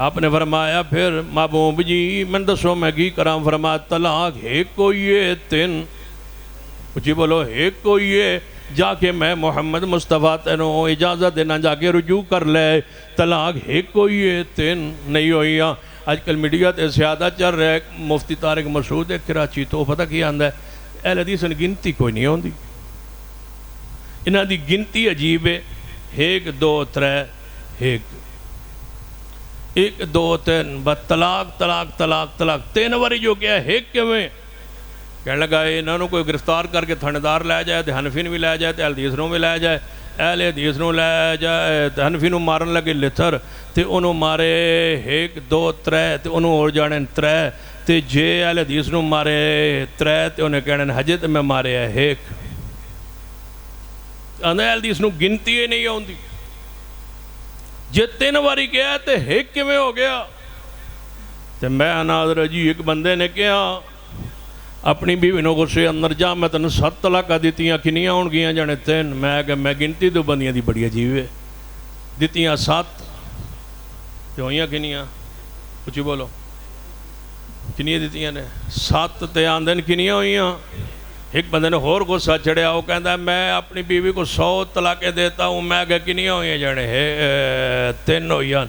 آپ نے فرمایا پھر محبوب جی میں دسو میں کی کرام؟ فرمایا طلاق ہے کوئی ہے تین؟ جی بولو ہے کوئی ہے؟ جا کے میں محمد مصطفیٰ تینوں اجازت دینا جا کے رجوع کر لے، طلاق ہے کوئی ہے تین؟ نہیں ہوئی۔ آج کل میڈیا تے زیادہ چل رہا ہے، مفتی طارق مسعود ہے کراچی تو پتہ کیا آندا ہے اہل حدیث نے گنتی کوئی نہیں ہوندی، انہاں دی گنتی عجیب ہے، ایک دو ترے ایک دو تین بس طلاق طلاق طلاق طلاق تین واری جو کیا ہے ایک کیویں؟ کہنے لگا انہوں نے کوئی گرفتار کر کے تھاندار لے جائے تو حنفی نے بھی لے جائے تو اہل حدیث نوں بھی لے جائے، اہل حدیث نوں لے جائے تو حنفی نوں مارن لگے لتھر تے انہوں مارے ایک دو ترے تے انہوں اور جانے ترے تے جے اہل حدیث نوں مارے ترے تے انہیں کہنے حجے تے میں مارے ہے ایک۔ اہل حدیث نوں گنتی ہی نہیں ہوندی، جے تین واری کیا تے ایک کیویں ہو گیا؟ تے میں ناظر جی ایک بندے نے کہا اپنی بیوی نو غصے اندر جا میں تنوں 7 طلاقاں دتیاں کنیاں ہون گیاں جانے تین؟ میں کہ میں گنتی تو بندیاں دی بڑی عجیب ہے، دتیاں 7 تے ہوئیاں کنیاں؟ کچھ بولو کنیاں دتیاں نے 7 تے آندن کنیاں ہوئیاں؟ ایک بندے نے اور غصہ چڑھیا، وہ کہندا ہے میں اپنی بیوی کو 100 طلاقیں دیتا ہوں، میں کہ کنیاں ہوئیاں جانے تین ہوئیاں؟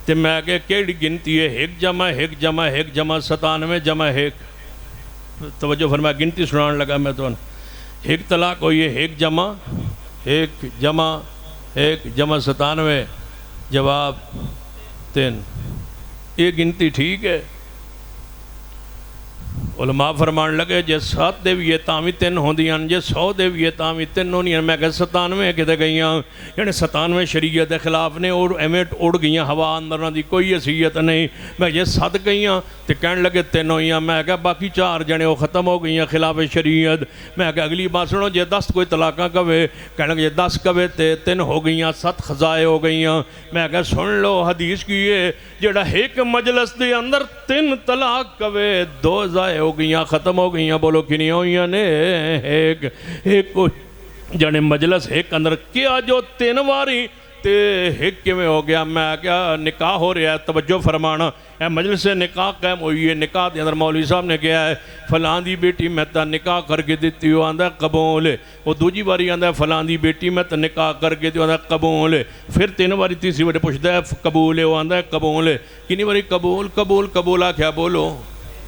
تے میں کہ کیڑی گنتی ہے؟ ایک جمع ایک جمع ایک جمع 97 جمع ایک۔ توجہ فرمایا گنتی سنان لگا میں تو ایک طلاق ہوئی ہے ایک جمع ایک جمع ایک جمع 97 جواب 3۔ یہ گنتی ٹھیک ہے؟ علماء فرمان لگے جے 7 دے بھی تامی 3 ہوندیاں، جے 100 دے بھی تامی 3 ہونیاں۔ میں کہ 97 کتے گئیاں، یعنی 97 شریعت خلاف نے اور ایمیٹ اڑ گئیاں ہوا اندروں دی کوئی حیثیت نہیں۔ میں یہ 7 گئیاں تے کہنے لگے 3 ہوئیاں، میں کہ باقی 4 جنے وہ ختم ہو گئیاں خلاف شریعت۔ میں کہ اگلی بات سنو جے 10 کوئی طلاقاں کہے، کہنے لگے 10 کہے تے 3 ہو گئیاں 7 خزائے ہو گئیاں۔ میں کہ سن لو حدیث کی ہے جڑا ایک مجلس دے اندر 3 طلاق کہے 2 ضائع ہو گئیاں ختم ہو گئیاں۔ بولو کنی ہوئیاں نے ایک جانے مجلس ایک اندر کیا جو 3 واری تے ایک کیویں ہو گیا؟ میں کیا نکاح ہو رہا ہے، توجہ فرمانا، اے مجلس سے نکاح قائم ہوئی ہے، نکاح دے اندر مولوی صاحب نے کیا ہے فلان دی بیٹی میں تا نکاح کر کے دیتی ہو، آندہ قبول ہے۔ وہ دوجی باری آندہ فلان دی بیٹی میں تا نکاح کر کے دیتی ہو، آندہ قبول ہے۔ پھر 3 باری تیسری باری پوچھتا ہے قبول ہے، وہ آندہ قبول ہے۔ کنی باری قبول قبول قبول آکھیا بولو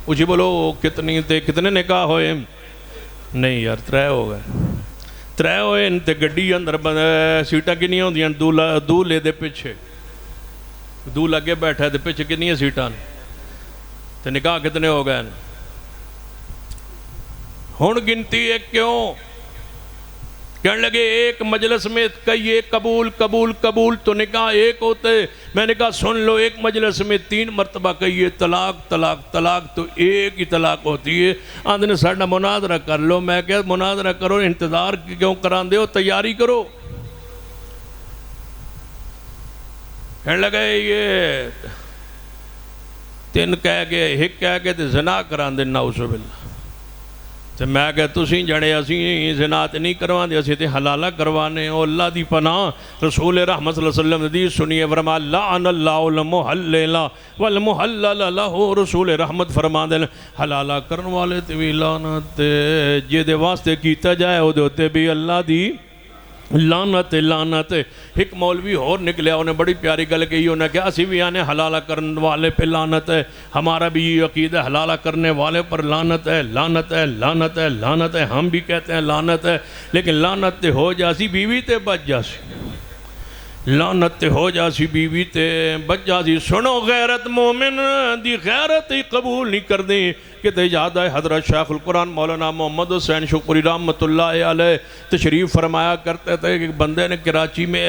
اچھی بولو کتنے نکاح ہوئے؟ نہیں یار 3 ہو گئے، 3 ہوئے تے گڈی اندر سیٹاں کنیاں ہوندیاں؟ دولے دے پیچھے دول اگے بیٹھا ہے تے پیچھے کنیاں سیٹاں تے نکاح کتنے ہو گئے؟ ہن گنتی ہے کیوں؟ کہنے لگے ایک مجلس میں کئی قبول قبول قبول تو نکاح ایک ہوتے۔ میں نے کہا سن لو ایک مجلس میں 3 مرتبہ کہیے طلاق طلاق طلاق تو ایک ہی طلاق ہوتی ہے۔ آندھ نے ساڑھا مناظرہ کر لو۔ میں کہا مناظرہ کرو، انتظار کیوں کران دے ہو، تیاری کرو۔ کہنے لگے یہ 3 کہہ گئے ایک کہہ گئے تو زنا کران دے، نعوذ باللہ۔ تو میں کہ تُسیں جڑے اسی زنات نہیں کروان دے، اسی تے حلالہ کروانے ہو۔ اللہ دی پناہ رسول رحمت صلی اللہ علیہ وسلم حدیث سنیے، فرما لعن اللہ المحلل والمحلل لہ، رسول رحمت فرما دے حلالہ کرن والے تے بھی لعنت، جے دے واسطے کیتا جائے او دے ہوتے بھی اللہ دی لعنت لعنت۔ ایک مولوی اور نکلیا، انہیں بڑی پیاری گل کہی، انہیں کہا اسی بھی آنے حلالہ کرنے والے پہ لعنت ہے، ہمارا بھی یہ عقیدہ حلالہ کرنے والے پر لعنت ہے لعنت ہے لعنت ہے لعنت ہے۔ ہم بھی کہتے ہیں لعنت ہے، لیکن لعنت تے ہو جاسی بیوی تے بچ جاسی، لعنت تے ہو جاسی بیوی تے بچ جاسی۔ سنو غیرت مومن دی غیرت ہی قبول نہیں کر دیں کہ یاد ہے حضرت شیخ القرآن مولانا محمد حسین شکری رحمت اللہ علیہ تشریف فرمایا کرتے تھے کہ بندے نے کراچی میں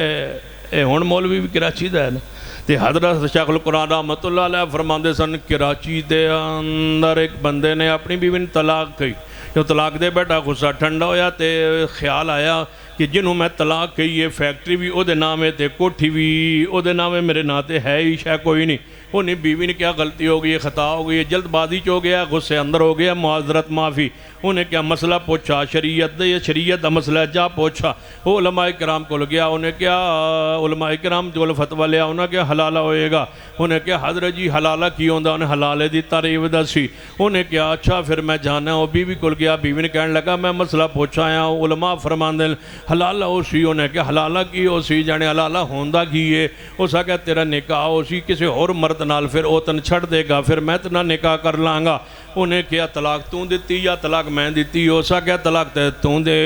ہون مولوی بھی کراچی دا ہے نا، تے حضرت شیخ القرآن رحمت اللہ علیہ فرماندے سن کراچی دے اندر ایک بندے نے اپنی بیوی نے طلاق کہی، جو طلاق دے بیٹا غصہ ٹھنڈا ہویا تے خیال آیا کہ جنہوں میں طلاق کہی ہے فیکٹری بھی او دے نام ہے تے کوٹھی بھی او دے نام ہے، میرے نام تے ہے ہی شاہ کوئی نہیں۔ انہیں بیوی نے کیا غلطی ہو گئی ہے، خطا ہو گئی ہے، جلد بازی چ ہو گیا، غصے اندر ہو گیا، معذرت معافی. انہیں کیا مسئلہ پوچھا، شریعت دے شریعت دا مسئلہ جا پوچھا. وہ علماء کرام کو گیا، انہیں کیا علماء کرام جو فتویٰ لیا انہیں کیا حلالہ ہوئے گا. انہیں کیا حضرت جی حلالہ کی ہوندہ، انہیں حلالے دی تعریف دسی. انہیں کیا اچھا پھر میں جانا ہوں. بیوی کو گیا، بیوی نے کہنے لگا میں مسئلہ پوچھا آیا ہوں. علماء فرمان دیں حلالہ ہو سی. انہیں کیا حلالہ کی ہو سی، جانے حلالہ ہوندہ کی ہے. اس کا تیرا نکاح ہو سی کسی اور مرد نال، پھر او تن چھڑ دے گا، پھر میں تنا نکاح کر لانگا. انہیں کیا طلاق توں دیتی یا طلاق میں دیتی. ہو سکیا طلاق توں دے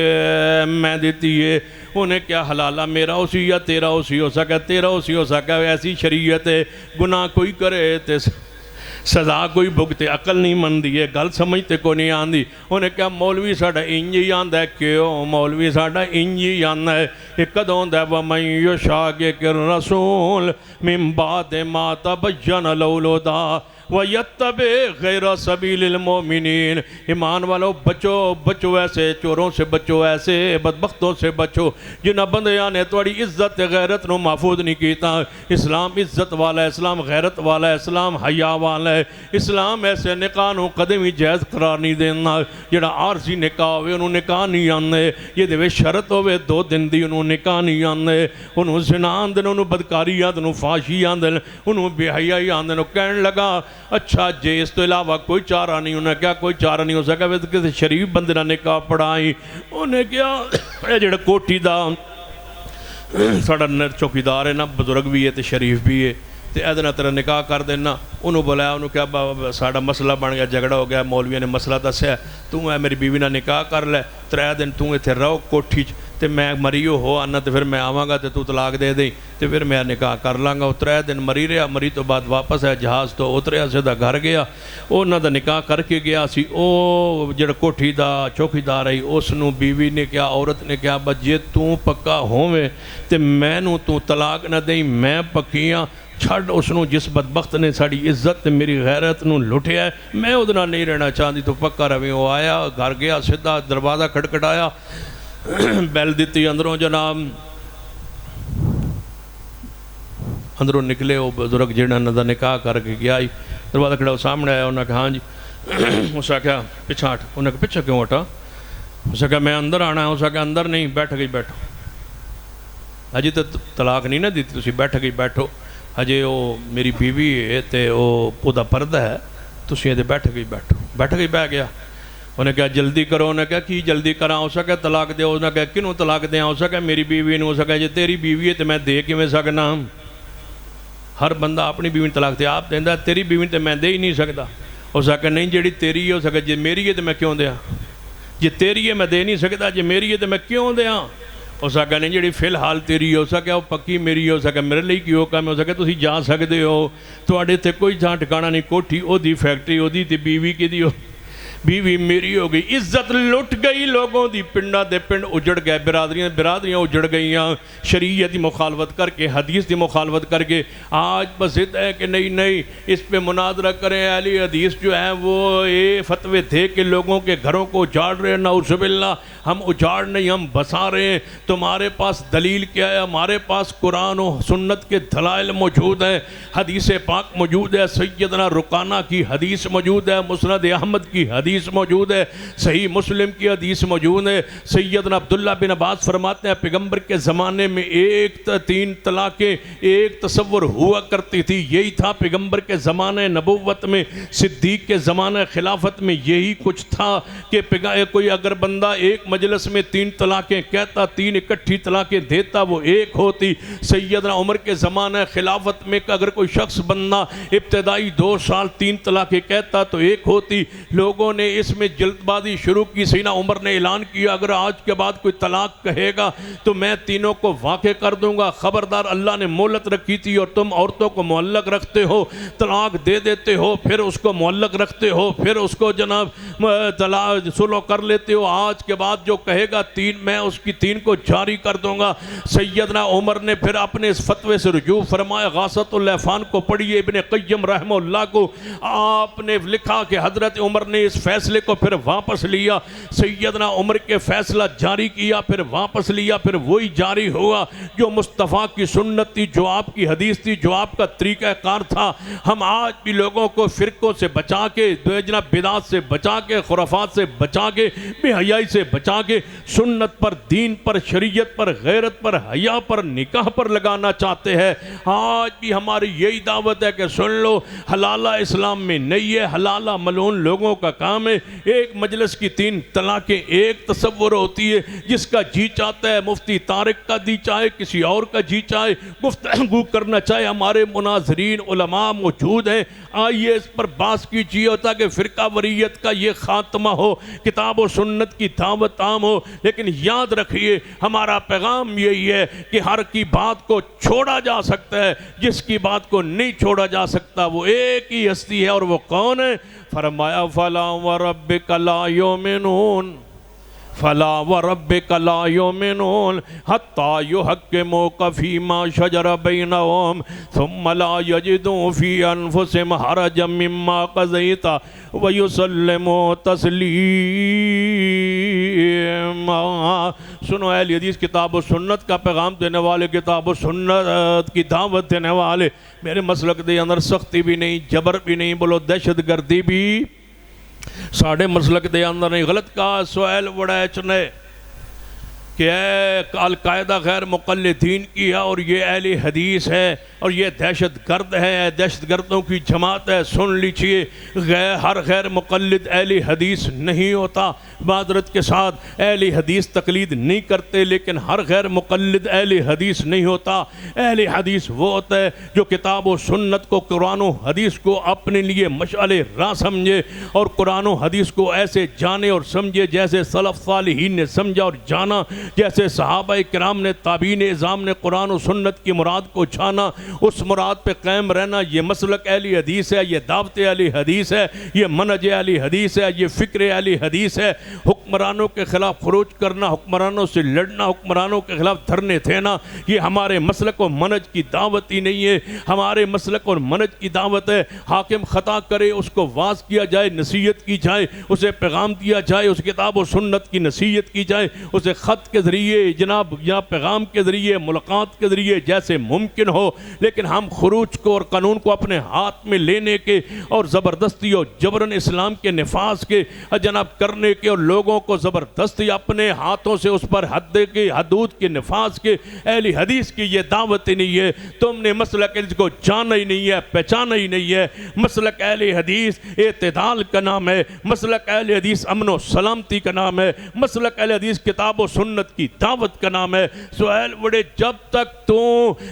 میں دیتی ہے. انہیں کیا حلالہ میرا ہو سی یا تیرا ہو سی. ہو سکیا تیرا ہو سی. ہو سکیا ایسی شریعت ہے گناہ کوئی کرے تے سزا کوئی بھگتے، عقل نہیں مندی ہے، گل سمجھتے کو نہیں آندی. انہیں کیا مولوی ساڑھا انجی آندہ ہے. کیوں مولوی ساڑھا انجی آندہ ہے؟ ایک آندہ ہے وَمَنْ يُشَاقِقِ الرَّسُولَ مِنْ بَعْدِ مَا تَبَيَّنَ لَهُ الْهُدَىٰ وَيَتَّبِعْ غَيْرَ سَبِيلِ الْمُؤْمِنِينَ. ایمان والو بچو بچو ایسے چوروں سے بچو، ایسے بدبختوں سے بچو جنہ بندیاں نے توڑی عزت غیرت نو محفوظ نہیں کیتا. اسلام عزت والا ہے، اسلام غیرت والا ہے، اسلام حیا والا ہے. اسلام ایسے نکاح نو قدمی جائز قرار نہیں دینا. جڑا عارضی نکاح ہوئے انہوں نکاح نہیں آنے، یہ دے شرط ہوئے 2 دن دی انہوں نکاح نہیں آنے. انہوں زنا آندن، انہوں بدکاری آندن، انہوں فاشی آندن، انہوں بے حیائی آندن. انہوں کہنے لگا اچھا جے اس تو علاوہ کوئی چارہ نہیں. انہیں کیا کوئی چارہ نہیں ہو سکا ویسے کسی شریف بندے نہ نکاح پڑھائی. انہیں کیا یہ جڑا کوٹھی دا ساڑا چوکیدار ہے نا، بزرگ بھی ہے تے شریف بھی ہے، تے ایدنا تیرا نکاح کر دینا. انہوں بولایا، انہوں کیا ساڑا مسئلہ بن گیا، جھگڑا ہو گیا. مولوی نے مسئلہ دسیا، تو ہے میری بیوی نہ نکاح کر لے، 3 دن تو اتھے رہو کوٹھی تے میں مریو ہو آنا تے پھر میں آواں گا تے تو طلاق دے دیں تے پھر میں نکاح کر لانگا. 3 دن مری رہا، مری تو بعد واپس ہے جہاز تو اتریا سیدھا گھر گیا. او نہ دا نکاح کر کے گیا سی. او جڑا کوٹھی دا چوکیدار ہے اس نو بیوی نے کیا، عورت نے کیا بجے تو پکا ہوویں تے میں نو تو طلاق نہ دیں، میں پکیاں چھڑ اس نو جس بدبخت نے ساڑی عزت میری غیرت نو لٹیا ہے، میں ادنا نہیں رہنا چاہتی تو پکا رویں. وہ آیا گھر گیا، سیدھا دروازہ کھٹکھٹایا، بیل دیتی اندروں جناب. اندروں نکلے وہ بزرگ جنہاں نہ نکاح کر کے گیا. دروازہ کھڑا وہ سامنے آیا. انہوں نے کہا ہاں جی. اس نے کہا پیچھا ہٹ. انہوں نے کہا پیچھا کیوں ہٹا؟ اس نے کہا میں اندر آنا ہے. اس نے کہا اندر نہیں، بیٹھ گئی بیٹھو. ہجی تو طلاق نہیں نہ دیتی، تسی بیٹھ گئی بیٹھو. ہجے وہ میری بیوی ہے تے وہ دا پردہ ہے، تسی یہ بیٹھ گئی بیٹھو. بیٹھ گئی بیٹھ گیا. انہیں کہا جلدی کرو. انہیں کہا کی جلدی کراں؟ ہو سکے طلاق دے. انہیں کہا کنوں طلاق دیں؟ ہو سکے میری بیوی نے. ہو سکے جی تیری بیوی ہے تو میں دے کیویں سکنا؟ ہر بندہ اپنی بیوی طلاق دے آپ دیندہ، تیری بیوی تو میں دے ہی نہیں سکتا. ہو سکے نہیں جیڑی تیری ہے. ہو سکے جی میری ہے تو میں کیوں دیاں؟ جی تیری ہے میں دے نہیں سکتا، جی میری ہے تو میں کیوں دیاں؟ ہو سکے نہیں جیڑی فی الحال تیری ہو سکے وہ پکی میری ہو سکے میرے لئے کی ہو کام. ہو سکے تسی جا سکتے ہو تو اڑے تھے کوئی جہاں ٹھکانا نہیں. کوٹھی او دی، فیکٹری او دی تے بیوی کی دی ہو، بیوی میری ہو گئی. عزت لٹ گئی لوگوں دی. پنڈا دے پنڈ اجڑ گئے، برادریاں اجڑ گئیاں شریعت دی مخالفت کر کے، حدیث دی مخالفت کر کے. آج بس ہے کہ نہیں اس پہ مناظرہ کریں. اہل حدیث جو ہیں وہ یہ فتوے تھے کہ لوگوں کے گھروں کو اجاڑ رہے ہیں. نعوذ باللہ، ہم اجاڑ نہیں، ہم بسا رہے ہیں. تمہارے پاس دلیل کیا ہے؟ ہمارے پاس قرآن و سنت کے دلائل موجود ہیں، حدیث پاک موجود ہے، سیدنا رکانہ کی حدیث موجود ہے، مسند احمد کی حدیث موجود ہے، صحیح مسلم کی حدیث موجود ہے. سیدنا عبداللہ بن عباس فرماتے ہیں پیغمبر کے زمانے میں 3 طلاقیں ایک تصور ہوا کرتی تھی. یہی تھا پیغمبر کے زمانے نبوت میں، صدیق کے زمانے خلافت میں یہی کچھ تھا کہ کوئی اگر بندہ ایک مجلس میں 3 طلاقیں کہتا، 3 اکٹھی طلاقیں دیتا، وہ ایک ہوتی. سیدنا عمر کے زمانے خلافت میں اگر کوئی شخص بندہ ابتدائی 2 سال 3 طلاقیں کہتا تو ایک ہوتی. لوگوں نے اس میں جلد بازی شروع کی. سیدنا عمر نے اعلان کیا اگر آج کے بعد کوئی طلاق کہے گا تو میں تینوں کو واقع کر دوں گا. خبردار، اللہ نے مہلت رکھی تھی اور تم عورتوں کو معلق رکھتے ہو، طلاق دے دیتے ہو، پھر اس کو معلق رکھتے ہو، پھر اس کو جناب طلاق سلو کر لیتے ہو. آج کے بعد جو کہے گا 3 میں اس کی 3 کو جاری کر دوں گا. سیدنا عمر نے پھر اپنے اس فتوے سے رجوع فرمایا. غاثۃ اللحفان کو پڑھیے، ابن قیم رحمہ اللہ کو. آپ نے لکھا کہ حضرت عمر نے اس فیصلے کو پھر واپس لیا، سیدنا عمر کے فیصلہ جاری کیا، پھر واپس لیا، پھر وہی جاری ہوا جو مصطفیٰ کی سنت تھی، جو آپ کی حدیث تھی، جو آپ کا طریقہ کار تھا۔ ہم آج بھی لوگوں کو فرقوں سے بچا کے، جناب بدعات سے بچا کے، خرافات سے بچا کے، بے حیائی سے بچا کے سنت پر، دین پر، شریعت پر، غیرت پر، حیا پر، نکاح پر لگانا چاہتے ہیں۔ آج بھی ہماری یہی دعوت ہے کہ سن لو، حلالہ اسلام میں نہیں ہے، حلالہ ملعون لوگوں کا کام ہے۔ ایک مجلس کی 3 طلاقیں ایک تصور ہوتی ہے، جس کا جی چاہتا ہے مفتی طارق کا دی چاہے کسی اور کا جی چاہے گفتگو کرنا چاہے۔ ہمارے مناظرین علماء موجود ہیں، آئیے اس پر بحث کیجیے تاکہ فرقہ واریت کا یہ خاتمہ ہو، کتاب و سنت کی دعوت عام ہو۔ لیکن یاد رکھیے ہمارا پیغام یہی ہے کہ ہر کی بات کو چھوڑا جا سکتا ہے، جس کی بات کو نہیں چھوڑا جا سکتا وہ ایک ہی ہستی ہے، اور وہ کون ہے؟ فرمایا فَلَا وَرَبِّكَ لَا يُؤْمِنُونَ فَلَا وَرَبِّكَ لَا يُؤْمِنُونَ حَتَّى يُحَكِّمُوكَ فِي مَا شَجَرَ بَيْنَهُمْ ثُمَّ لَا يَجِدُوا فِي أَنفُسِهِمْ حَرَجًا مِّمَّا قَضَيْتَ وَيُسَلِّمُوا تَسْلِيمًا۔ سنو اہل حدیث کتاب و سنت کا پیغام دینے والے، کتاب و سنت کی دعوت دینے والے، میرے مسلک دے اندر سختی بھی نہیں، جبر بھی نہیں، بولو دہشت گردی بھی ساڑھے مسلک دے اندر نہیں۔ غلط کہا سوال بڑا اچنے کہ القاعدہ غیر مقلدین کی ہے اور یہ اہل حدیث ہے اور یہ دہشت گرد ہے، دہشت گردوں کی جماعت ہے۔ سن لیجئے، ہر غیر مقلد اہل حدیث نہیں ہوتا۔ معذرت کے ساتھ اہل حدیث تقلید نہیں کرتے، لیکن ہر غیر مقلد اہل حدیث نہیں ہوتا۔ اہل حدیث وہ ہوتا ہے جو کتاب و سنت کو، قرآن و حدیث کو اپنے لیے مشعل راہ سمجھے اور قرآن و حدیث کو ایسے جانے اور سمجھے جیسے سلف صالحین نے سمجھا اور جانا، جیسے صحابہ کرام نے، تابعین اعظام نے قرآن و سنت کی مراد کو جانا، اس مراد پہ قائم رہنا۔ یہ مسلک اہل حدیث ہے، یہ دعوت اہل حدیث ہے، یہ منہج اہل حدیث ہے، یہ فکر اہل حدیث ہے۔ حکمرانوں کے خلاف خروج کرنا، حکمرانوں سے لڑنا، حکمرانوں کے خلاف دھرنے دینا، یہ ہمارے مسلک و منہج کی دعوت ہی نہیں ہے۔ ہمارے مسلک اور منہج کی دعوت ہے حاکم خطا کرے اس کو واعظ کیا جائے، نصیحت کی جائے، اسے پیغام دیا جائے، اس کتاب و سنت کی نصیحت کی جائے، اسے خط کے ذریعے جناب یا پیغام کے ذریعے، ملاقات کے ذریعے جیسے ممکن ہو۔ لیکن ہم خروج کو اور قانون کو اپنے ہاتھ میں لینے کے اور زبردستی اور جبرن اسلام کے نفاذ کے جناب کرنے کے اور لوگوں کو زبردستی اپنے ہاتھوں سے اس پر حد کے حدود کے نفاذ کے اہل حدیث کی یہ دعوت ہی نہیں ہے۔ تم نے مسلک کو جانا ہی نہیں ہے، پہچانا ہی نہیں ہے۔ مسلک اہل حدیث اعتدال کا نام ہے، مسلک اہل حدیث امن و سلامتی کا نام ہے، مسلک اہل حدیث کتاب و سنت کی دعوت کا نام ہے۔ سہیل بڑے، جب تک تو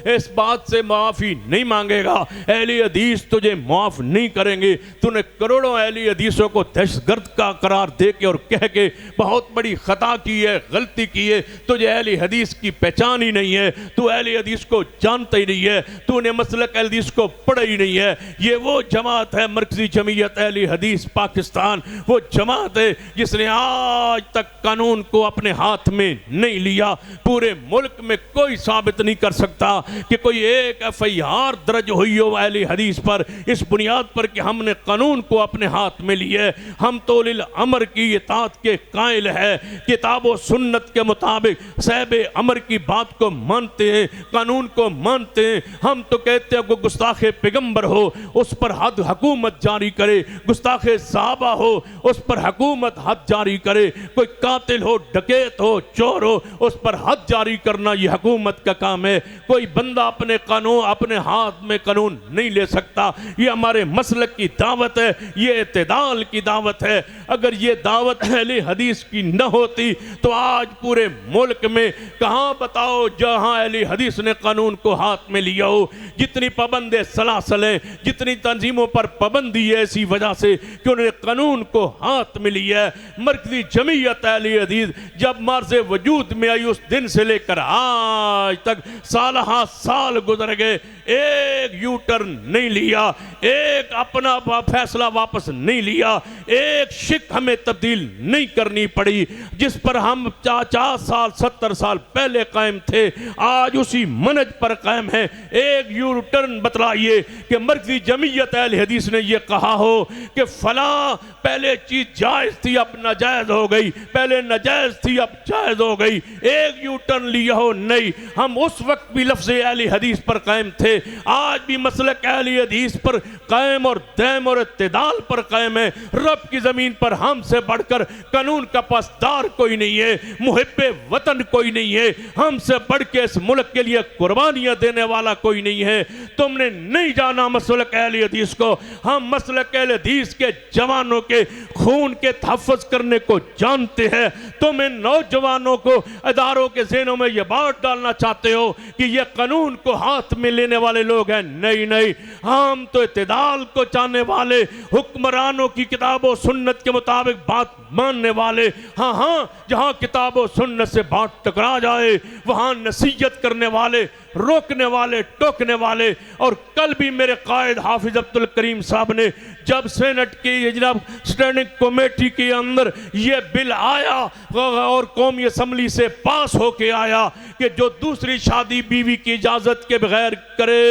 اس بات سے معافی نہیں مانگے گا اہل حدیث تجھے معاف نہیں کریں گے۔ تو نے کروڑوں اہل حدیثوں کو دہشت گرد کا قرار دے کے اور کہہ کے بہت بڑی خطا کی ہے، غلطی کی ہے، تجھے اہل حدیث کی پہچان ہی نہیں ہے، تو اہل حدیث کو جانتا ہی نہیں ہے، تو نے مسلک اہل حدیث کو پڑھا ہی نہیں ہے۔ یہ وہ جماعت ہے مرکزی جمعیت اہل حدیث پاکستان، وہ جماعت ہے جس نے آج تک قانون کو اپنے ہاتھ میں نہیں لیا۔ پورے ملک میں کوئی ثابت نہیں کر سکتا کہ کوئی ایک FIR درج ہوئی ہو اہل حدیث پر اس بنیاد پر کہ ہم نے قانون کو اپنے ہاتھ میں لیے۔ ہم تو الامر کی اطاعت کے قائل ہے، کتاب و سنت کے مطابق صاحب امر کی بات کو مانتے ہیں، قانون کو مانتے ہیں۔ ہم تو کہتے ہیں کہ گستاخ پیغمبر ہو اس پر حد حکومت جاری کرے، گستاخ صحابہ ہو اس پر حکومت حد جاری کرے، کوئی قاتل ہو، ڈکیت ہو، چور ہو، اس پر حد جاری کرنا یہ حکومت کا کام ہے۔ کوئی بندہ اپنے قانون، اپنے ہاتھ میں قانون نہیں لے سکتا۔ یہ ہمارے مسلک کی دعوت ہے، یہ اعتدال کی دعوت ہے۔ اگر یہ دعوت اہل حدیث کی نہ ہوتی تو آج پورے ملک میں کہاں بتاؤ جہاں اہل حدیث نے قانون کو ہاتھ میں لیا ہو۔ جتنی پابند سلاسل ہیں، جتنی تنظیموں پر پابندی ہے اسی وجہ سے کہ انہوں نے قانون کو ہاتھ میں لیا ہے۔ مرکزی جمعیت اہل حدیث جب مرز وجود میں آئی اس دن سے لے کر آج تک سالہ سال گزر گئے، کے ایک یو ٹرن نہیں لیا، ایک اپنا فیصلہ واپس نہیں لیا، ایک شک ہمیں تبدیل نہیں کرنی پڑی۔ جس پر ہم 50 سال 70 سال پہلے قائم تھے آج اسی منہج پر قائم ہے۔ ایک یو ٹرن بتلائیے کہ مرکزی جمعیت اہل حدیث نے یہ کہا ہو کہ فلاں پہلے چیز جائز تھی اب ناجائز ہو گئی، پہلے ناجائز تھی اب جائز ہو گئی، ایک یو ٹرن لیا ہو نہیں۔ ہم اس وقت بھی لفظ اہل حدیث پر قائم تھے، آج بھی مسلک اہل حدیث پر قائم اور دائم اور اعتدال پر قائم ہے۔ رب کی زمین پر ہم سے بڑھ کر قانون کا پاسدار کوئی نہیں ہے، محب وطن کوئی نہیں ہے، ہم سے بڑھ کے اس ملک کے لیے قربانیاں دینے والا کوئی نہیں ہے۔ تم نے نہیں جانا مسلک اہل حدیث کو، ہم مسلک اہل حدیث کے جوانوں کے خون کے تحفظ کرنے کو جانتے ہیں۔ تم ان نوجوانوں کو اداروں کے ذہنوں میں یہ بات ڈالنا چاہتے ہو کہ یہ قانون کو ہاتھ میں لینے والے لوگ ہیں، نہیں نہیں، ہم تو اعتدال کو چاہنے والے، حکمرانوں کی کتاب و سنت کے مطابق بات ماننے والے۔ ہاں ہاں، جہاں کتاب و سنت سے بات ٹکرا جائے وہاں نصیحت کرنے والے، روکنے والے، ٹوکنے والے۔ اور کل بھی میرے قائد حافظ عبدالکریم صاحب نے جب سینٹ کی جناب سٹینڈنگ کمیٹی کے اندر یہ بل آیا اور قومی اسمبلی سے پاس ہو کے آیا کہ جو دوسری شادی بیوی کی اجازت کے بغیر کرے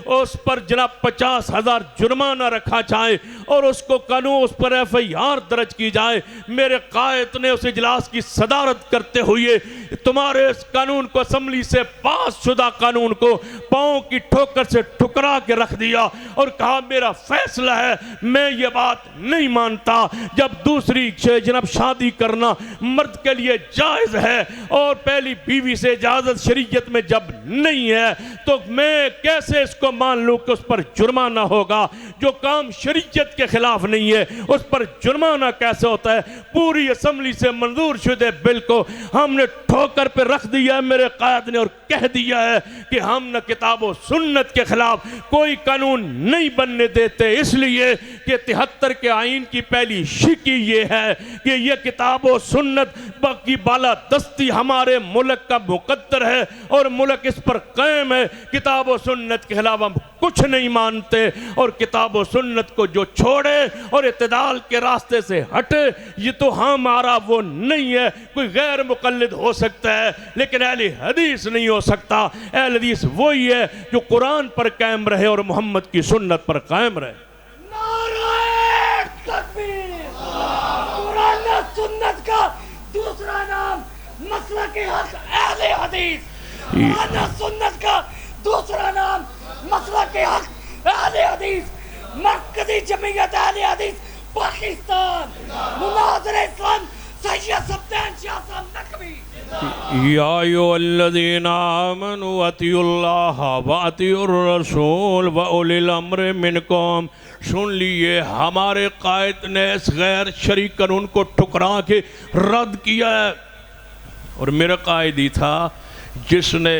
اس پر جناب 50,000 جرمانہ رکھا جائے اور اس کو قانون اس پر FIR درج کی جائے، میرے قائد نے اس اجلاس کی صدارت کرتے ہوئے تمہارے اس قانون کو، اسمبلی سے پاس شدہ قانون کو پاؤں کی ٹھوکر سے ٹھکرا کے رکھ دیا اور کہا میرا فیصلہ ہے، میں یہ بات نہیں مانتا۔ جب دوسری جناب شادی کرنا مرد کے لیے جائز ہے اور پہلی بیوی سے اجازت شریعت میں جب نہیں ہے تو میں کیسے اس کو مان لوں کہ اس پر جرمانہ ہوگا؟ جو کام شریعت کے خلاف نہیں ہے اس پر جرمانہ کیسے ہوتا ہے؟ پوری اسمبلی سے منظور شدہ بل کو ہم نے ٹھوکر پہ رکھ دیا ہے میرے قائد نے، اور کہہ دیا ہے کہ ہم نہ کتاب و سنت کے خلاف کوئی قانون نہیں بننے دیتے، اس لیے کہ 73 کے آئین کی پہلی شکی یہ ہے کہ یہ کتاب و سنت کی بالادستی ہمارے ملک کا مقدر ہے اور ملک اس پر قائم ہے۔ کتاب و سنت کے خلاف ہم کچھ نہیں مانتے، اور کتاب و سنت کو جو چھوڑے اور اعتدال کے راستے سے ہٹے یہ تو ہمارا وہ نہیں ہے۔ کوئی غیر مقلد ہو سکتا ہے لیکن اہل حدیث نہیں ہو سکتا۔ اہل حدیث وہی ہے جو قرآن پر قائم رہے اور محمد کی سنت پر قائم رہے۔ نعرہ تکبیر! قرآن و سنت کا دوسرا نام مسلک حق اہل حدیث، قرآن و سنت کا دوسرا نام مسلک حق اہل حدیث، مرکزی جمعیت اہل حدیث پاکستان، مناظر اسلام سید سبتین شاہ صاحب نقوی۔ یا ایھا الذین آمنوا اطیعوا اللہ واطیعوا الرسول واولی الامر منکم۔ سن لیے ہمارے قائد نے اس غیر شرعی قانون کو ٹھکرا کے رد کیا ہے، اور میرا قائد ہی تھا جس نے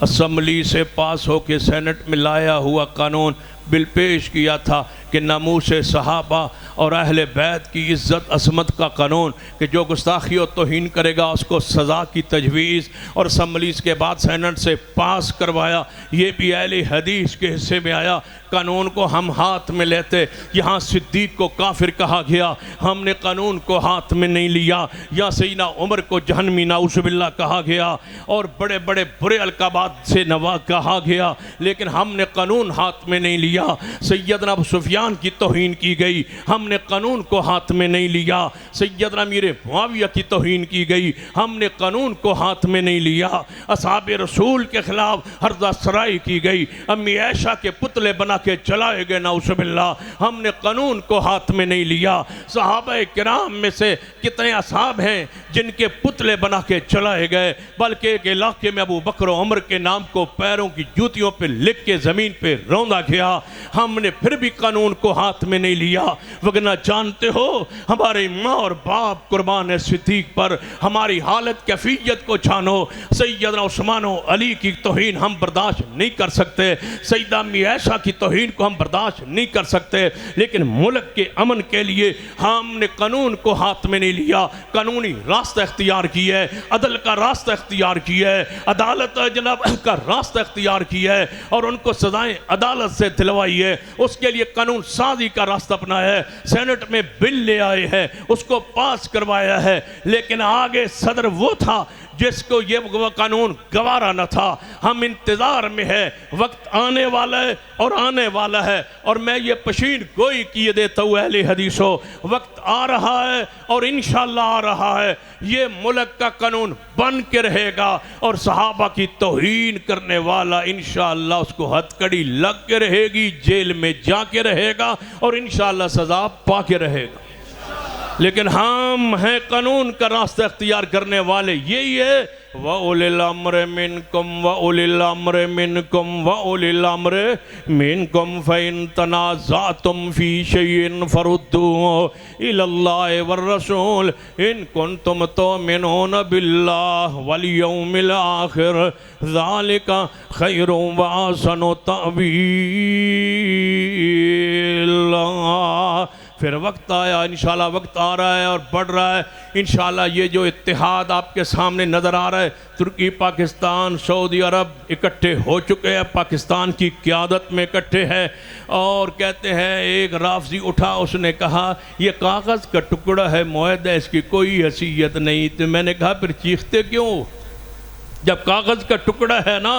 اسمبلی سے پاس ہو کے سینٹ میں لایا ہوا قانون بل پیش کیا تھا کہ ناموس صحابہ اور اہل بیت کی عزت عصمت کا قانون، کہ جو گستاخی و توہین کرے گا اس کو سزا کی تجویز، اور اسمبلی کے بعد سینٹ سے پاس کروایا۔ یہ بھی اہل حدیث کے حصے میں آیا۔ قانون کو ہم ہاتھ میں لیتے، یہاں صدیق کو کافر کہا گیا، ہم نے قانون کو ہاتھ میں نہیں لیا۔ یا سیدنا عمر کو جہنمی نعوذ باللہ کہا گیا اور بڑے بڑے برے القابات سے نوا کہا گیا، لیکن ہم نے قانون ہاتھ میں نہیں لیا۔ سیدنا ابو سفیان کی توہین کی گئی، ہم نے قانون کو ہاتھ میں نہیں لیا۔ سیدنا امیر معاویہ کی توہین کی گئی، ہم نے قانون کو ہاتھ میں نہیں لیا۔ اصحاب رسول کے خلاف ہرزہ سرائی کی گئی، امی عائشہ کے پتلے بنا کے چلائے گئے نعوذ باللہ، ہم نے قانون کو ہاتھ میں نہیں لیا۔ صحابہ کرام میں سے کتنے اصحاب ہیں جن کے پتلے بنا کے چلائے گئے، بلکہ ایک علاقے میں ابو بکر و عمر کے نام کو پیروں کی جوتیوں پہ لکھ کے زمین پہ روندا گیا، ہم نے پھر بھی قانون کو ہاتھ میں نہیں لیا۔ وگرنہ جانتے ہو ہمارے ماں اور باپ قربان صدیق پر، ہماری حالت کیفیت کو جانو۔ سیدنا عثمان و علی کی توہین ہم برداشت نہیں کر سکتے، سیدہ امی عائشہ کی توہین کو ہم برداشت نہیں کر سکتے، لیکن ملک کے امن کے لیے ہم نے قانون کو ہاتھ میں نہیں لیا، قانونی راستہ اختیار کیا ہے، عدل کا راستہ اختیار کیا ہے، عدالت جناب کا راستہ اختیار کیا ہے، اور ان کو سزائیں عدالت سے دلوائی ہے، اس کے لیے قانون سازی کا راستہ اپنایا ہے، سینٹ میں بل لے آئے ہیں، اس کو پاس کروایا ہے، لیکن آگے صدر وہ تھا جس کو یہ قانون گوارا نہ تھا۔ ہم انتظار میں ہے، وقت آنے والا ہے اور آنے والا ہے، اور میں یہ پشین گوئی کیے دیتا ہوں اہل حدیثوں، وقت آ رہا ہے اور انشاءاللہ آ رہا ہے، یہ ملک کا قانون بن کے رہے گا، اور صحابہ کی توہین کرنے والا انشاءاللہ اس کو ہتھ کڑی لگ کے رہے گی، جیل میں جا کے رہے گا، اور انشاءاللہ سزا پا کے رہے گا۔ لیکن ہم ہیں قانون کا راستہ اختیار کرنے والے، یہی ہے وَأُولِي الْأَمْرِ مِنْكُمْ وَأُولِي الْأَمْرِ مِنْكُمْ وَأُولِي الْأَمْرِ مِنْكُمْ فَإِنْ تَنَازَعْتُمْ فِي شَيْءٍ فَرُدُّوهُ إِلَى اللَّهِ وَالرَّسُولِ إِن كُنتُمْ تُؤْمِنُونَ بِاللَّهِ وَالْيَوْمِ الْآخِرِ ذَلِكَ خَيْرٌ وَأَحْسَنُ تَأْوِيلًا۔ پھر وقت آیا، انشاءاللہ وقت آ رہا ہے اور بڑھ رہا ہے، انشاءاللہ یہ جو اتحاد آپ کے سامنے نظر آ رہا ہے، ترکی، پاکستان، سعودی عرب اکٹھے ہو چکے ہیں، پاکستان کی قیادت میں اکٹھے ہیں، اور کہتے ہیں ایک رافضی اٹھا، اس نے کہا یہ کاغذ کا ٹکڑا ہے، معاہدہ اس کی کوئی حیثیت نہیں۔ تو میں نے کہا پھر چیختے کیوں؟ جب کاغذ کا ٹکڑا ہے نا،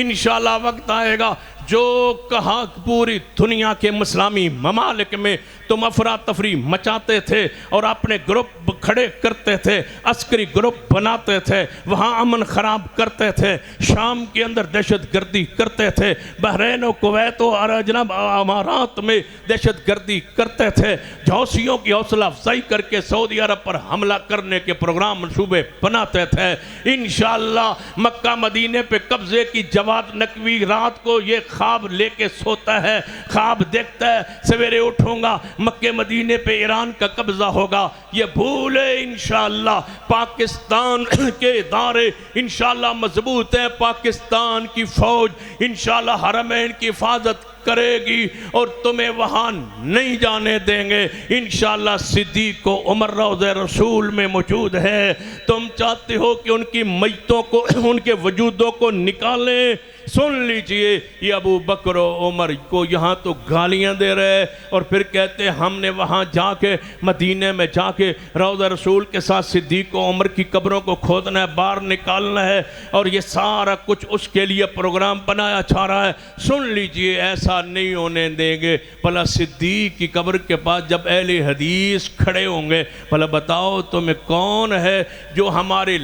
انشاءاللہ وقت آئے گا، جو کہا پوری دنیا کے اسلامی ممالک میں تم افراتفری مچاتے تھے اور اپنے گروپ کھڑے کرتے تھے، عسکری گروپ بناتے تھے، وہاں امن خراب کرتے تھے، شام کے اندر دہشت گردی کرتے تھے، بحرین و کویت و جناب امارات میں دہشت گردی کرتے تھے، جوسیوں کی حوصلہ افزائی کر کے سعودی عرب پر حملہ کرنے کے پروگرام منصوبے بناتے تھے۔ انشاءاللہ مکہ مدینے پہ قبضے کی جواد نقوی رات کو یہ خواب لے کے سوتا ہے، خواب دیکھتا ہے سویرے اٹھوں گا مکہ مدینے پہ ایران کا قبضہ ہوگا، یہ بھولے انشاءاللہ پاکستان کے ادارے انشاءاللہ مضبوط ہیں، پاکستان کی فوج انشاءاللہ حرمین کی حفاظت کرے گی اور تمہیں وہاں نہیں جانے دیں گے۔ انشاءاللہ صدیق و عمر روضہ رسول میں موجود ہے، تم چاہتے ہو کہ ان کی میتوں کو، ان کے وجودوں کو نکالیں، سن لیجئے یہ ابو بکر و عمر کو یہاں تو گالیاں دے رہے اور پھر کہتے ہم نے وہاں جا کے مدینے میں جا کے روضہ رسول کے ساتھ صدیق و عمر کی قبروں کو کھودنا ہے، باہر نکالنا ہے، اور یہ سارا کچھ اس کے لیے پروگرام بنایا چھا رہا ہے۔ سن لیجئے ایسا نہیں ہونے دیں گے۔ بھلا صدیق کی قبر کے پاس جب اہل حدیث کھڑے ہوں گے، بھلا بتاؤ تمہیں کون ہے جو ہمارے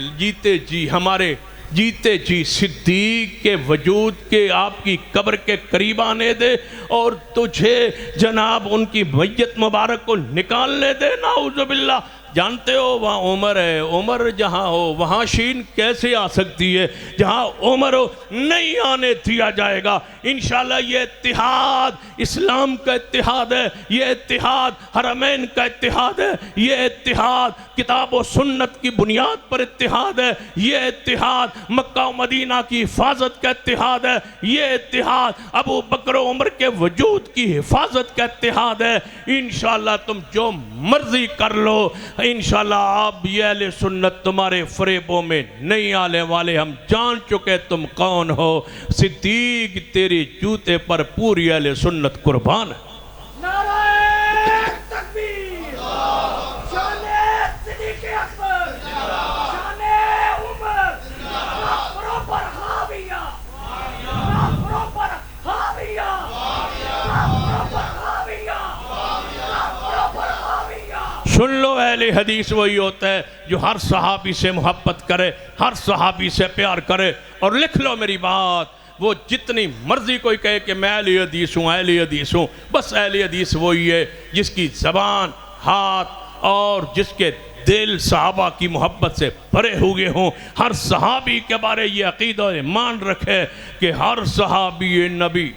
جیتے جی صدیق کے وجود کے آپ کی قبر کے قریب آنے دے اور تجھے جناب ان کی میت مبارک کو نکالنے دے؟ نعوذ باللہ۔ جانتے ہو وہاں عمر ہے، عمر جہاں ہو وہاں شین کیسے آ سکتی ہے؟ جہاں عمر ہو نہیں آنے دیا جائے گا۔ انشاءاللہ یہ اتحاد اسلام کا اتحاد ہے، یہ اتحاد حرمین کا اتحاد ہے، یہ اتحاد کتاب و سنت کی بنیاد پر اتحاد ہے، یہ اتحاد مکہ و مدینہ کی حفاظت کا اتحاد ہے، یہ اتحاد ابو بکر و عمر کے وجود کی حفاظت کا اتحاد ہے۔ انشاءاللہ تم جو مرضی کر لو، انشاءاللہ آپ یہ اہل سنت تمہارے فریبوں میں نہیں آنے والے، ہم جان چکے تم کون ہو۔ صدیق تیری جوتے پر پوری اہل سنت قربان ہے۔ نعرہ تکبیر، شان صدیق اکبر، شان عمر، کافروں پر حاویہ، کافروں پر حاویہ، کافروں پر حاویہ، کافروں پر حاویہ۔ سن لو اہل حدیث وہی ہوتا ہے جو ہر صحابی سے محبت کرے، ہر صحابی سے پیار کرے، اور لکھ لو میری بات، وہ جتنی مرضی کوئی کہے کہ میں اہل حدیث ہوں، اہل حدیث ہوں، بس اہل حدیث وہی ہے جس کی زبان، ہاتھ اور جس کے دل صحابہ کی محبت سے بھرے ہوئے ہوں، ہر صحابی کے بارے یہ عقیدہ ایمان رکھے کہ ہر صحابی نبی،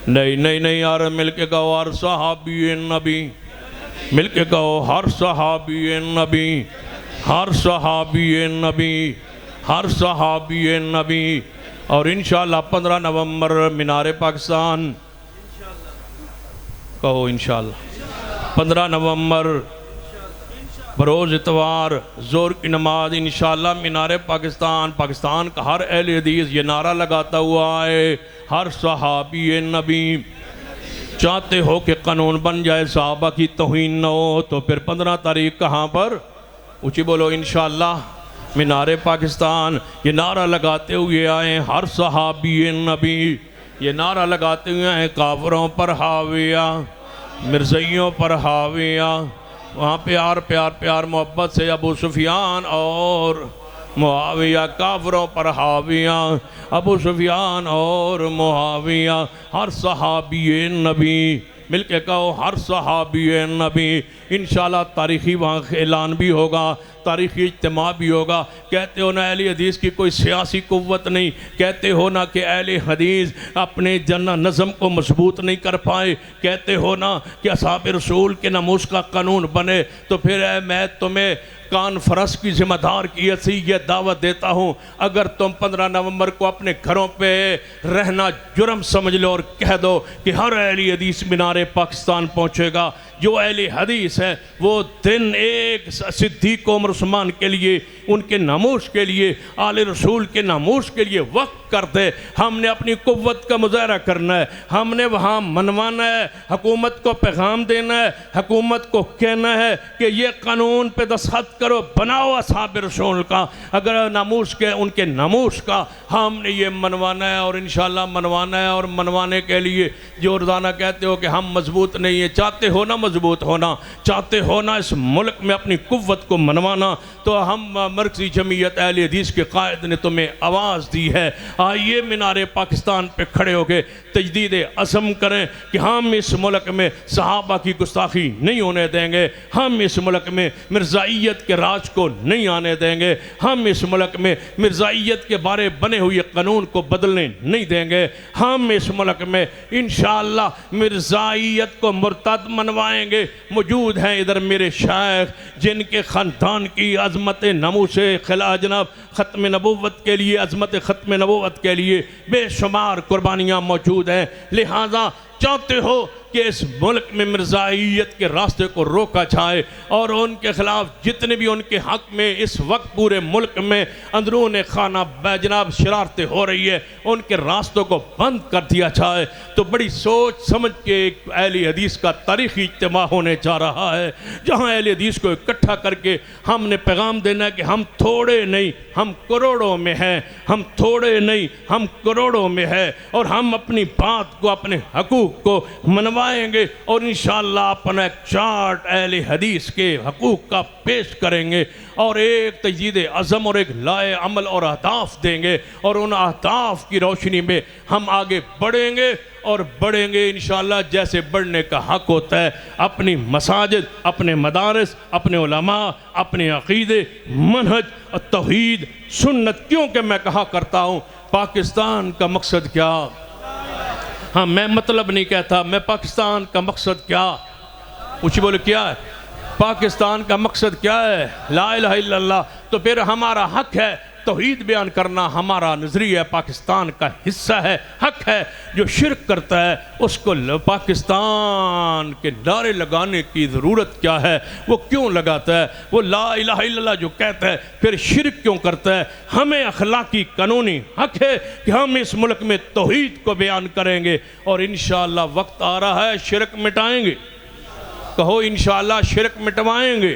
نہیں یار مل کے کہو ہر صحابی نبی، مل کے کہو ہر صحابی نبی، ہر صحابی نبی، ہر صحابی نبی۔ اور انشاءاللہ 15 نومبر مینار پاکستان کہو انشاءاللہ 15 نومبر بروز اتوار زور کی نماز انشاءاللہ مینار پاکستان کا ہر اہل حدیث یہ نعرہ لگاتا ہوا آئے، ہر صحابی نبی چاہتے ہو کہ قانون بن جائے صحابہ کی توہین نہ ہو، تو پھر 15 تاریخ کہاں پر؟ اونچی بولو انشاءاللہ مینار پاکستان یہ نعرہ لگاتے ہوئے آئے، ہر صحابی نبی یہ نعرہ لگاتے ہوئے آئے، کافروں پر حاویہ مرزائیوں پر حاویہ، وہاں پیار محبت سے ابو سفیان اور معاویہ، کافروں پر حاویہ ابو سفیان اور معاویہ، ہر صحابی نبی مل کے کہو ہر صحابی نبی۔ انشاءاللہ تاریخی وہاں اعلان بھی ہوگا، تاریخی اجتماع بھی ہوگا۔ کہتے ہو نا اہل حدیث کی کوئی سیاسی قوت نہیں، کہتے ہو نا کہ اہل حدیث اپنے نظم کو مضبوط نہیں کر پائے، کہتے ہو نا کہ اصحاب رسول کے ناموس کا قانون بنے، تو پھر میں تمہیں کانفرنس کی ذمہ دار کی یہ دعوت دیتا ہوں، اگر تم 15 نومبر کو اپنے گھروں پہ رہنا جرم سمجھ لو اور کہہ دو کہ ہر اہل حدیث مینار پاکستان پہنچے گا، جو اہل حدیث ہے وہ دن ایک صدیق عمر عثمان کے لیے، ان کے ناموس کے لیے، آل رسول کے ناموس کے لیے وقت کر دے۔ ہم نے اپنی قوت کا مظاہرہ کرنا ہے، ہم نے وہاں منوانا ہے، حکومت کو پیغام دینا ہے، حکومت کو کہنا ہے کہ یہ قانون پہ دستخط کرو، بناؤ اصحاب رسول کا، اگر ناموس کے ان کے ناموس کا ہم نے یہ منوانا ہے، اور انشاءاللہ منوانا ہے۔ اور منوانے کے لیے جو روزانہ کہتے ہو کہ ہم مضبوط نہیں ہیں، چاہتے ہو نا مضبوط ہونا، چاہتے ہو نا اس ملک میں اپنی قوت کو منوانا، تو ہم مرکزی جمعیت اہل حدیث کے قائد نے تمہیں آواز دی ہے، آئیے مینار پاکستان پہ کھڑے ہو کے تجدید عزم کریں کہ ہم اس ملک میں صحابہ کی گستاخی نہیں ہونے دیں گے، ہم اس ملک میں مرزائیت کے راج کو نہیں آنے دیں گے، ہم اس ملک میں مرزائیت کے بارے بنے ہوئے قانون کو بدلنے نہیں دیں گے، ہم اس ملک میں انشاءاللہ مرزائیت کو مرتد منوائیں گے۔ موجود ہیں ادھر میرے شیخ جن کے خاندان کی عظمت ناموس خلا جناب ختم نبوت کے لیے، عظمت ختم نبوت کے لیے بے شمار قربانیاں موجود ہیں، لہٰذا چاہتے ہو کہ اس ملک میں مرزائیت کے راستے کو روکا جائے اور ان کے خلاف جتنے بھی ان کے حق میں اس وقت پورے ملک میں اندرون خانہ جناب شرارتیں ہو رہی ہے، ان کے راستوں کو بند کر دیا جائے، تو بڑی سوچ سمجھ کے ایک اہل حدیث کا تاریخی اجتماع ہونے جا رہا ہے، جہاں اہل حدیث کو اکٹھا کر کے ہم نے پیغام دینا ہے کہ ہم تھوڑے نہیں، ہم کروڑوں میں ہیں، ہم تھوڑے نہیں، ہم کروڑوں میں ہیں، اور ہم اپنی بات کو، اپنے حقوق کو منوائیں گے، اور انشاءاللہ اپنا ایک چارٹ اہل حدیث کے حقوق کا پیش کریں گے، اور ایک تجدید عزم اور ایک لائے عمل اور اہداف دیں گے، اور ان اہداف کی روشنی میں ہم آگے بڑھیں گے، اور بڑھیں گے انشاءاللہ جیسے بڑھنے کا حق ہوتا ہے، اپنی مساجد، اپنے مدارس، اپنے علماء، اپنے عقیدے، منہج، توحید، سنت، کیونکہ میں کہا کرتا ہوں پاکستان کا مقصد کیا؟ ہاں میں مطلب نہیں کہتا، میں پاکستان کا مقصد کیا؟ اونچی بولے کیا ہے؟ پاکستان کا مقصد کیا ہے؟ لا الہ الا اللہ۔ تو پھر ہمارا حق ہے توحید بیان کرنا، ہمارا نظریہ پاکستان کا حصہ ہے، حق ہے۔ جو شرک کرتا ہے اس کو پاکستان کے نعرے لگانے کی ضرورت کیا ہے؟ وہ کیوں لگاتا ہے؟ وہ لا الہ الا اللہ جو کہتا ہے پھر شرک کیوں کرتا ہے؟ ہمیں اخلاقی قانونی حق ہے کہ ہم اس ملک میں توحید کو بیان کریں گے، اور انشاءاللہ وقت آ رہا ہے شرک مٹائیں گے، کہو انشاءاللہ شرک مٹوائیں گے،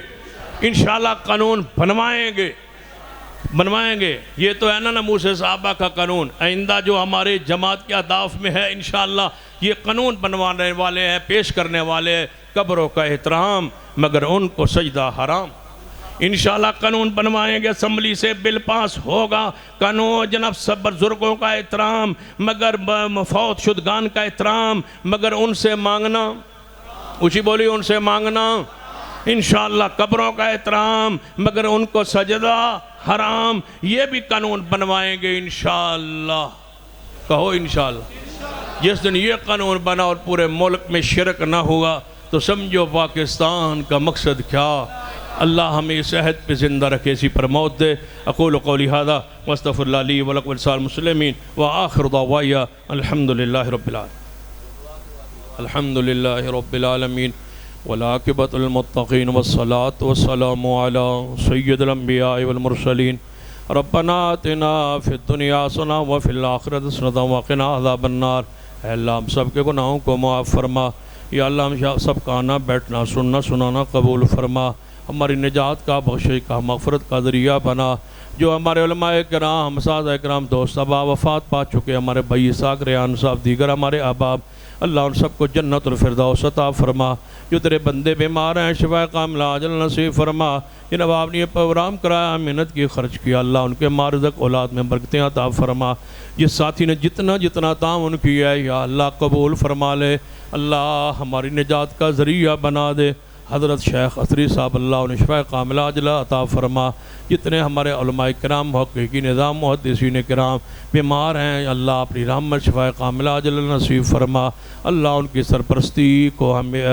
انشاءاللہ قانون بنوائیں گے۔ یہ تو ہے نا ناموس صحابہ کا قانون، آئندہ جو ہمارے جماعت کے اہداف میں ہے انشاءاللہ یہ قانون بنوانے والے ہیں، پیش کرنے والے ہیں، قبروں کا احترام مگر ان کو سجدہ حرام۔ انشاءاللہ قانون بنوائیں گے، اسمبلی سے بل پاس ہوگا، قانون جناب سب بزرگوں کا احترام مگر فوت شدگان کا احترام مگر ان سے مانگنا، اونچی بولی ان سے مانگنا، انشاءاللہ قبروں کا احترام مگر ان کو سجدہ حرام، یہ بھی قانون بنوائیں گے انشاءاللہ، کہو انشاءاللہ۔ جس دن یہ قانون بنا اور پورے ملک میں شرک نہ ہوا تو سمجھو پاکستان کا مقصد کیا۔ اللہ ہمیں اس عہد پہ زندہ رکھے، اسی پر موت دے۔ اقول قولی ھذا واستغفر اللہ لی ولکم ولسائر المسلمین وآخر دعوایا الحمدللہ رب العالمین۔ الحمد للہ رب العالمین والعاقبۃ للمتقین والصلاة والسلام علی سید الانبیاء والمرسلین ربنا آتنا فی الدنیا حسنہ وفی الآخرۃ حسنہ وقنا عذاب النار۔ اے اللہ ہم سب کے گناہوں کو معاف فرما، یا اللہ ہم سب کا آنا بیٹھنا سننا سنانا قبول فرما، ہماری نجات کا بخشش کا مغفرت کا ذریعہ بنا۔ جو ہمارے علماء کرام اساتذہ کرام دوست احباب وفات پا چکے، ہمارے بھائی اسحاق ریحان صاحب دیگر ہمارے احباب، اللہ ان سب کو جنت الفردوس عطا فرما۔ جو تیرے بندے بیمار ہیں شفا کاملہ عاجل نصیب فرما۔ جن اب نے یہ پروگرام کرایا محنت کی خرچ کیا، اللہ ان کے مارزق اولاد میں برکتیں عطا فرما۔ جس ساتھی نے جتنا تعاون کیا ہے یا اللہ قبول فرما لے، اللہ ہماری نجات کا ذریعہ بنا دے۔ حضرت شیخ اثری صاحب اللہ انہیں شفا کاملہ عاجلہ عطا فرما۔ جتنے ہمارے علماء کرام محققین نظام محدثین کرام بیمار ہیں، اللہ اپنی رحمت شفا کاملہ عاجلہ نصیب فرما۔ اللہ ان کی سرپرستی کو ہمیں